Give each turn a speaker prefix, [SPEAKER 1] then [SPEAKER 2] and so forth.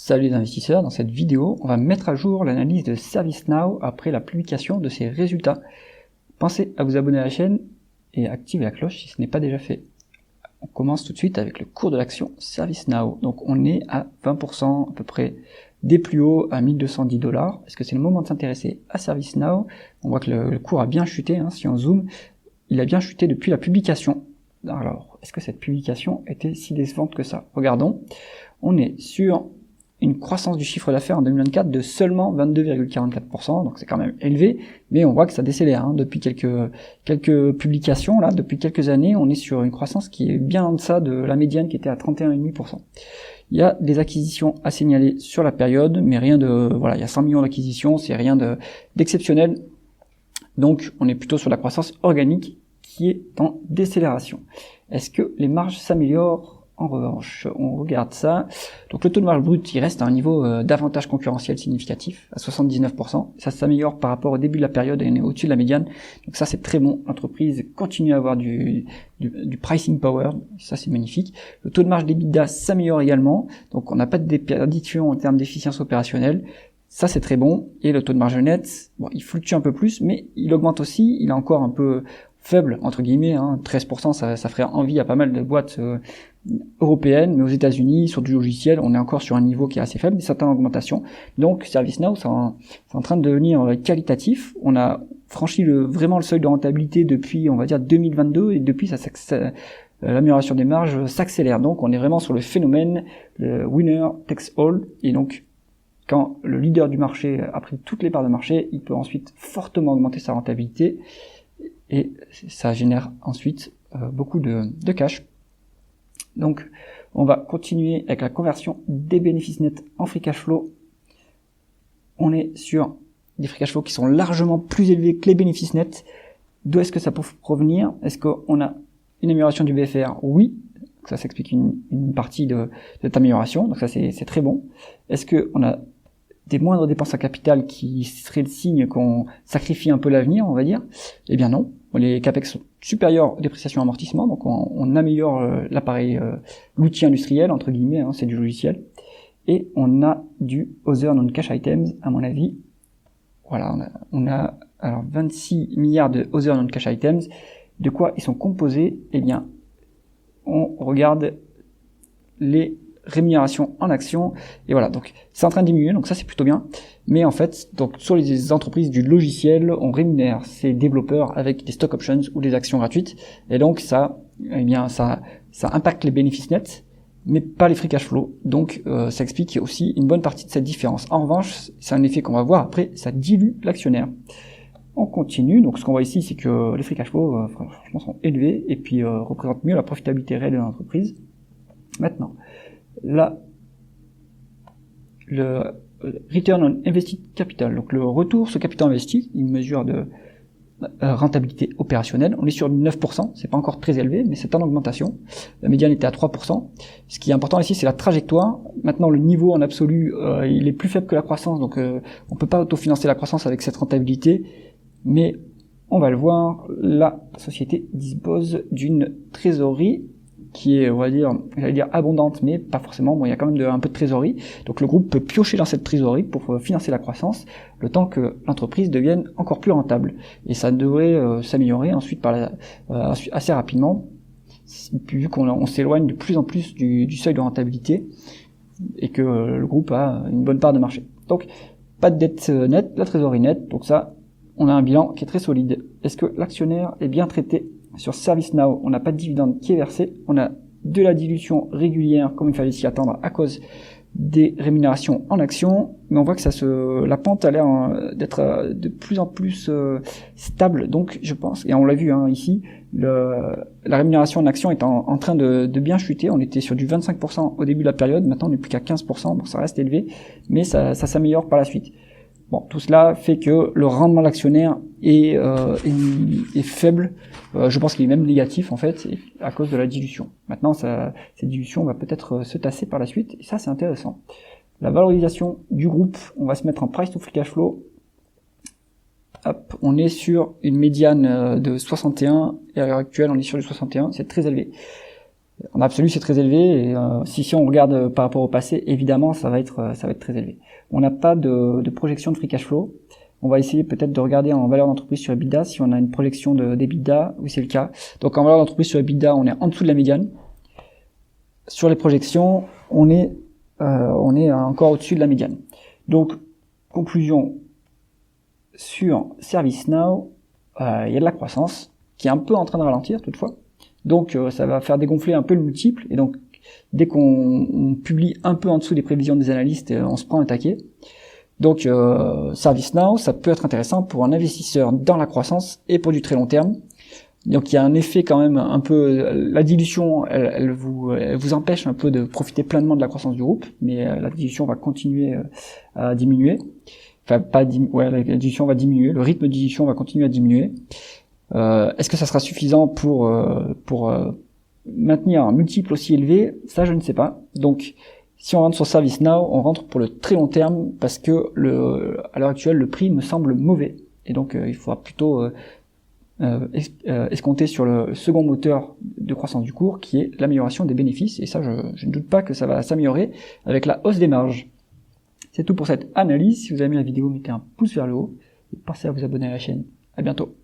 [SPEAKER 1] Salut les investisseurs, dans cette vidéo, on va mettre à jour l'analyse de ServiceNow après la publication de ses résultats. Pensez à vous abonner à la chaîne et activer la cloche si ce n'est pas déjà fait. On commence tout de suite avec le cours de l'action ServiceNow. Donc on est à 20% à peu près des plus hauts à 1210 $. Est-ce que c'est le moment de s'intéresser à ServiceNow? On voit que le cours a bien chuté, si on zoome, il a bien chuté depuis la publication. Alors, est-ce que cette publication était si décevante que ça? Regardons, on est sur une croissance du chiffre d'affaires en 2024 de seulement 22,44%, donc c'est quand même élevé, mais on voit que ça décélère depuis quelques publications, là, depuis quelques années, on est sur une croissance qui est bien en deçà de la médiane qui était à 31,5%. Il y a des acquisitions à signaler sur la période, mais rien de, voilà, il y a 100 millions d'acquisitions, c'est rien d'exceptionnel, donc on est plutôt sur la croissance organique qui est en décélération. Est-ce que les marges s'améliorent? En revanche, on regarde ça. Donc le taux de marge brute, il reste à un niveau d'avantage concurrentiel significatif, à 79%. Ça s'améliore par rapport au début de la période et on est au-dessus de la médiane. Donc ça, c'est très bon. L'entreprise continue à avoir du pricing power. Ça, c'est magnifique. Le taux de marge d'EBITDA s'améliore également. Donc on n'a pas de déperdition en termes d'efficience opérationnelle. Ça, c'est très bon. Et le taux de marge net, bon, il fluctue un peu plus, mais il augmente aussi. Il est encore un peu faible, entre guillemets, 13%, ça ferait envie à pas mal de boîtes européennes, mais aux États-Unis, sur du logiciel, on est encore sur un niveau qui est assez faible, mais certaines augmentations. Donc, ServiceNow, c'est en train de devenir qualitatif. On a franchi vraiment le seuil de rentabilité depuis, on va dire, 2022, et depuis, l'amélioration des marges s'accélère. Donc, on est vraiment sur le phénomène, le winner takes all, et donc, quand le leader du marché a pris toutes les parts de marché, il peut ensuite fortement augmenter sa rentabilité, et ça génère ensuite beaucoup de cash. Donc, on va continuer avec la conversion des bénéfices nets en free cash flow. On est sur des free cash flow qui sont largement plus élevés que les bénéfices nets. D'où est-ce que ça peut provenir? Est-ce qu'on a une amélioration du BFR? Oui, ça s'explique une partie de cette amélioration, donc ça c'est très bon. Est-ce qu'on a des moindres dépenses à capital qui seraient le signe qu'on sacrifie un peu l'avenir, on va dire? Eh bien non. Les capex sont supérieurs aux dépréciations amortissement, donc on améliore l'appareil, l'outil industriel, entre guillemets, c'est du logiciel. Et on a du other non-cash items, à mon avis. Voilà, on a alors 26 milliards de other non-cash items. De quoi ils sont composés? Eh bien, on regarde les rémunération en action, et voilà, donc c'est en train de diminuer, donc ça c'est plutôt bien, mais en fait, donc sur les entreprises du logiciel, on rémunère ces développeurs avec des stock options ou des actions gratuites, et donc ça, eh bien ça impacte les bénéfices nets, mais pas les free cash flow, donc ça explique aussi une bonne partie de cette différence. En revanche, c'est un effet qu'on va voir après, ça dilue l'actionnaire. On continue, donc ce qu'on voit ici, c'est que les free cash flow, franchement, sont élevés, et puis représentent mieux la profitabilité réelle de l'entreprise. Maintenant, là, le return on invested capital, donc le retour sur capital investi, une mesure de rentabilité opérationnelle, on est sur 9%, c'est pas encore très élevé, mais c'est en augmentation. La médiane était à 3%. Ce qui est important ici, c'est la trajectoire. Maintenant, le niveau en absolu, il est plus faible que la croissance, donc on peut pas autofinancer la croissance avec cette rentabilité, mais on va le voir, la société dispose d'une trésorerie qui est, on va dire, j'allais dire abondante, mais pas forcément. Bon, il y a quand même un peu de trésorerie. Donc le groupe peut piocher dans cette trésorerie pour financer la croissance, le temps que l'entreprise devienne encore plus rentable. Et ça devrait s'améliorer ensuite assez rapidement, vu qu'on s'éloigne de plus en plus du seuil de rentabilité et que le groupe a une bonne part de marché. Donc pas de dette nette, la trésorerie nette. Donc ça, on a un bilan qui est très solide. Est-ce que l'actionnaire est bien traité? Sur ServiceNow, on n'a pas de dividende qui est versé, on a de la dilution régulière, comme il fallait s'y attendre, à cause des rémunérations en actions, mais on voit que la pente a l'air d'être de plus en plus stable, donc je pense, et on l'a vu ici, la rémunération en actions est en train de bien chuter. On était sur du 25% au début de la période, maintenant on n'est plus qu'à 15%, bon ça reste élevé, mais ça s'améliore par la suite. Bon, tout cela fait que le rendement de l'actionnaire est faible. Je pense qu'il est même négatif en fait, à cause de la dilution. Maintenant, cette dilution va peut-être se tasser par la suite, et ça c'est intéressant. La valorisation du groupe, on va se mettre en price to free cash flow. Hop, on est sur une médiane de 61, et à l'heure actuelle on est sur du 61, c'est très élevé. En absolu, c'est très élevé, et si on regarde par rapport au passé, évidemment, ça va être très élevé. On n'a pas de projection de free cash flow. On va essayer peut-être de regarder en valeur d'entreprise sur EBITDA, si on a une projection d'EBITDA, oui c'est le cas. Donc en valeur d'entreprise sur EBITDA, on est en dessous de la médiane. Sur les projections, on est encore au-dessus de la médiane. Donc, conclusion, sur ServiceNow, il y a de la croissance, qui est un peu en train de ralentir toutefois. Donc ça va faire dégonfler un peu le multiple, et donc dès qu'on publie un peu en dessous des prévisions des analystes, on se prend un taquet. Donc ServiceNow, ça peut être intéressant pour un investisseur dans la croissance et pour du très long terme. Donc il y a un effet quand même un peu, la dilution, elle vous empêche un peu de profiter pleinement de la croissance du groupe, mais la dilution va continuer à diminuer. Enfin la dilution va diminuer, le rythme de dilution va continuer à diminuer. Est-ce que ça sera suffisant pour maintenir un multiple aussi élevé? Ça, je ne sais pas. Donc, si on rentre sur ServiceNow, on rentre pour le très long terme parce que à l'heure actuelle, le prix me semble mauvais. Et donc, il faudra plutôt escompter sur le second moteur de croissance du cours, qui est l'amélioration des bénéfices. Et ça, je ne doute pas que ça va s'améliorer avec la hausse des marges. C'est tout pour cette analyse. Si vous avez aimé la vidéo, mettez un pouce vers le haut et pensez à vous abonner à la chaîne. À bientôt.